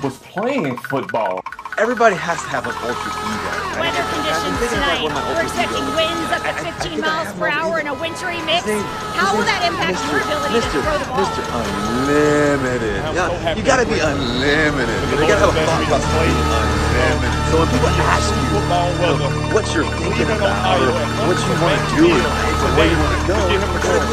was playing football. Everybody has to have an ultra ego. Weather conditions tonight. We're expecting winds up to 15 miles per hour in a wintry mix. How will that impact your ability to throw the ball? Mr. Unlimited. You gotta be unlimited. You gotta have a thought process to be unlimited. So when people ask you what you're thinking about or what you want to do in life or where you want to go,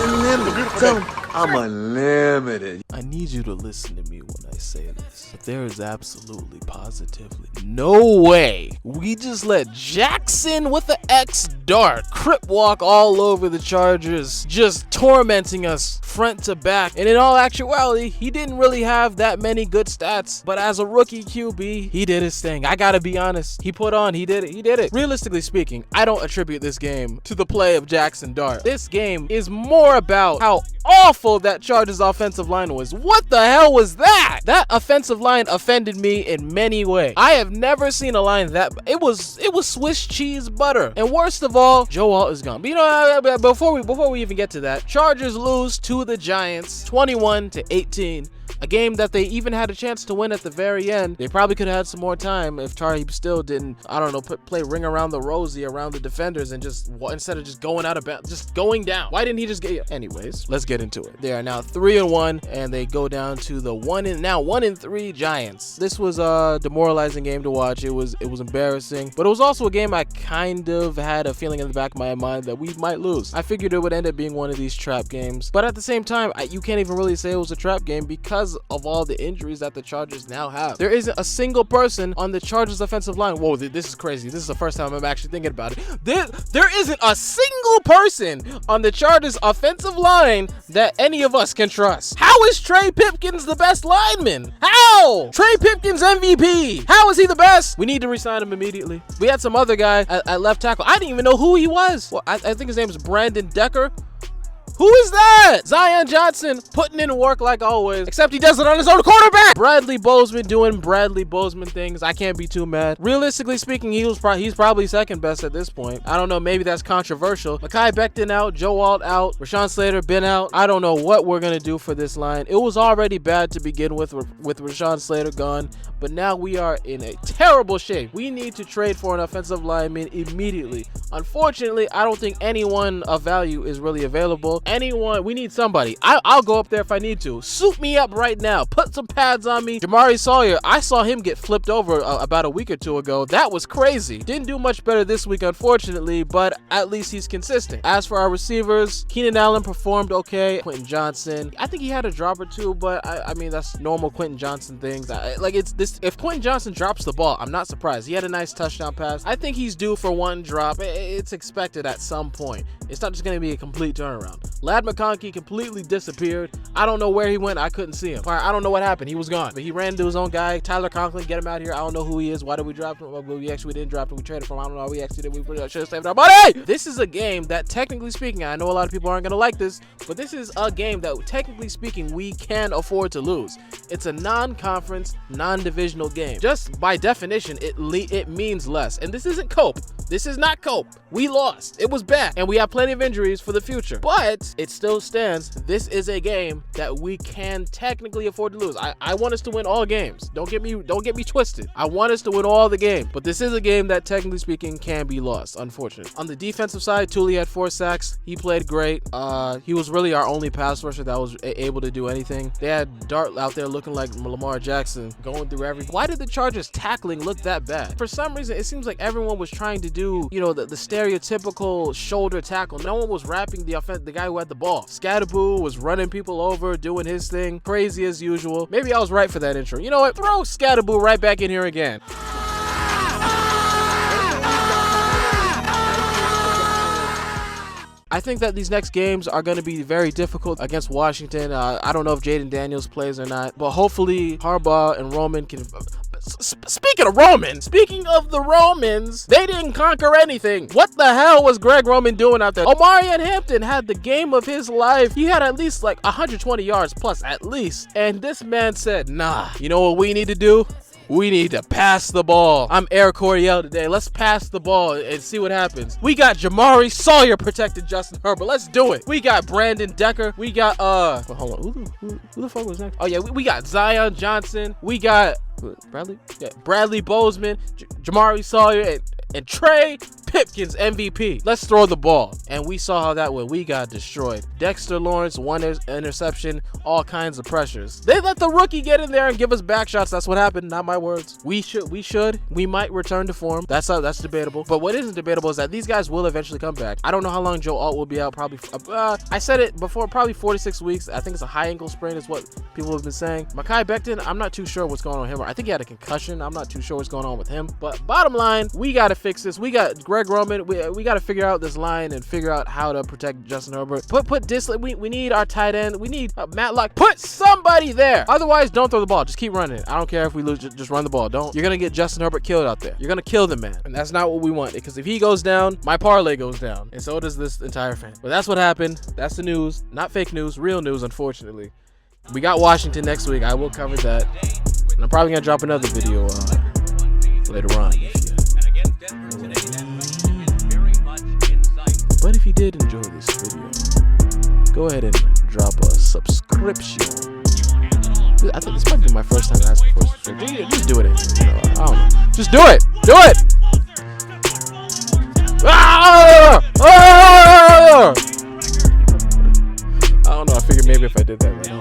unlimited. So I'm unlimited. I need you to listen to me when I say this. But there is absolutely, positively no way we just let Jackson with the X dart crip walk all over the Chargers, just tormenting us front to back. And in all actuality, he didn't really have that many good stats, but as a rookie QB, he did his thing. I gotta be honest. He did it. Realistically speaking, I don't attribute this game to the play of Jackson Dart. This game is more about how awful that Chargers offensive line was. What the hell was that? That offensive line offended me in many ways. I have never seen a line that it was Swiss cheese butter. And worst of all, Joe Alt is gone. But you know, before we even get to that, Chargers lose to the Giants 21-18. A game that they even had a chance to win at the very end. They probably could have had some more time if Tari still didn't, I don't know, play ring around the rosy around the defenders and just, instead of just going out of bounds, just going down. Why didn't he just get, anyways, let's get into it. They are now 3-1 and they go down to the 1-3 Giants. This was a demoralizing game to watch. It was embarrassing, but it was also a game I kind of had a feeling in the back of my mind that we might lose. I figured it would end up being one of these trap games, but at the same time, you can't even really say it was a trap game because of all the injuries that the Chargers now have. There isn't a single person on the Chargers offensive line. Whoa, this is crazy. This is the first time I'm actually thinking about it. There isn't a single person on the Chargers offensive line that any of us can trust. How is Trey Pipkins the best lineman? How? Trey Pipkins MVP. How is he the best? We need to resign him immediately. We had some other guy at left tackle. I didn't even know who he was. Well, I think his name is Brandon Decker. Who is that? Zion Johnson putting in work like always, except he does it on his own quarterback. Bradley Bozeman doing Bradley Bozeman things. I can't be too mad. Realistically speaking, he's probably second best at this point. I don't know, maybe that's controversial. Mekhi Becton out, Joe Alt out, Rashawn Slater been out. I don't know what we're gonna do for this line. It was already bad to begin with Rashawn Slater gone, but now we are in a terrible shape. We need to trade for an offensive lineman immediately. Unfortunately, I don't think anyone of value is really available. We need somebody. I'll go up there if I need to. Suit me up right now. Put some pads on me. Jamari Sawyer, I saw him get flipped over about a week or two ago. That was crazy. Didn't do much better this week, unfortunately, but at least he's consistent. As for our receivers, Keenan Allen performed okay. Quentin Johnson, I think he had a drop or two, but I mean, that's normal Quentin Johnson things. If Quentin Johnson drops the ball, I'm not surprised. He had a nice touchdown pass. I think he's due for one drop. It's expected at some point. It's not just going to be a complete turnaround. Lad McConkey completely disappeared. I don't know where he went. I couldn't see him. I don't know what happened. He was gone. But he ran into his own guy. Tyler Conklin, get him out here. I don't know who he is. Why did we draft him? Well, we didn't draft him. We traded for him. I don't know. We should have saved our money. This is a game that, technically speaking, I know a lot of people aren't going to like this, but this is a game that, technically speaking, we can afford to lose. It's a non-conference, non-divisional game. Just by definition, it means less. And this isn't cope. This is not cope. We lost. It was bad. And we have plenty of injuries for the future. But it still stands. This is a game that we can technically afford to lose. I want us to win all games. Don't get me twisted. I want us to win all the games. But this is a game that, technically speaking, can be lost, unfortunately. On the defensive side, Thule had 4 sacks. He played great. He was really our only pass rusher that was able to do anything. They had Dart out there looking like Lamar Jackson, going through everything. Why did the Chargers tackling look that bad? For some reason, it seems like everyone was trying to do, the stereotypical shoulder tackle. No one was wrapping the guy who had the ball. Scatterboo was running people over, doing his thing, crazy as usual. Maybe I was right for that intro. You know what? Throw Scatterboo right back in here again. I think that these next games are going to be very difficult against Washington. I don't know if Jaden Daniels plays or not, but hopefully Harbaugh and Roman can... Speaking of the Romans, they didn't conquer anything. What the hell was Greg Roman doing out there? Omarion Hampton had the game of his life. He had at least like 120 yards plus at least. And this man said, nah, you know what we need to do? We need to pass the ball. I'm Air Coryell today. Let's pass the ball and see what happens. We got Jamari Sawyer protecting Justin Herbert. Let's do it. We got Brandon Decker. We got, hold on. Who the fuck was next? Oh, yeah, we got Zion Johnson. We got Bradley? Yeah, Bradley Bozeman, Jamari Sawyer, and Trey Pipkins MVP. Let's throw the ball. And we saw how that went. We got destroyed. Dexter Lawrence, 1 interception, all kinds of pressures. They let the rookie get in there and give us back shots. That's what happened, not my words. We might return to form. That's debatable. But what isn't debatable is that these guys will eventually come back. I don't know how long Joe Alt will be out. Probably, I said it before, probably 4 to 6 weeks. I think it's a high ankle sprain is what people have been saying. Mekhi Becton, I'm not too sure what's going on with him. I think he had a concussion. I'm not too sure what's going on with him. But bottom line, we got to fix this. We got Greg Roman. We got to figure out this line and figure out how to protect Justin Herbert. Put Disley. We need our tight end. We need Matlock. Put somebody there. Otherwise, don't throw the ball. Just keep running it. I don't care if we lose. Just run the ball. You're gonna get Justin Herbert killed out there. You're gonna kill the man, and that's not what we want. Because if he goes down, my parlay goes down, and so does this entire fan. But that's what happened. That's the news. Not fake news. Real news. Unfortunately, we got Washington next week. I will cover that, and I'm probably gonna drop another video later on. But if you did enjoy this video, go ahead and drop a subscription. I think this might be my first time asking for a subscription. Just do it. I don't know. Just do it. Do it. I don't know. I figured maybe if I did that.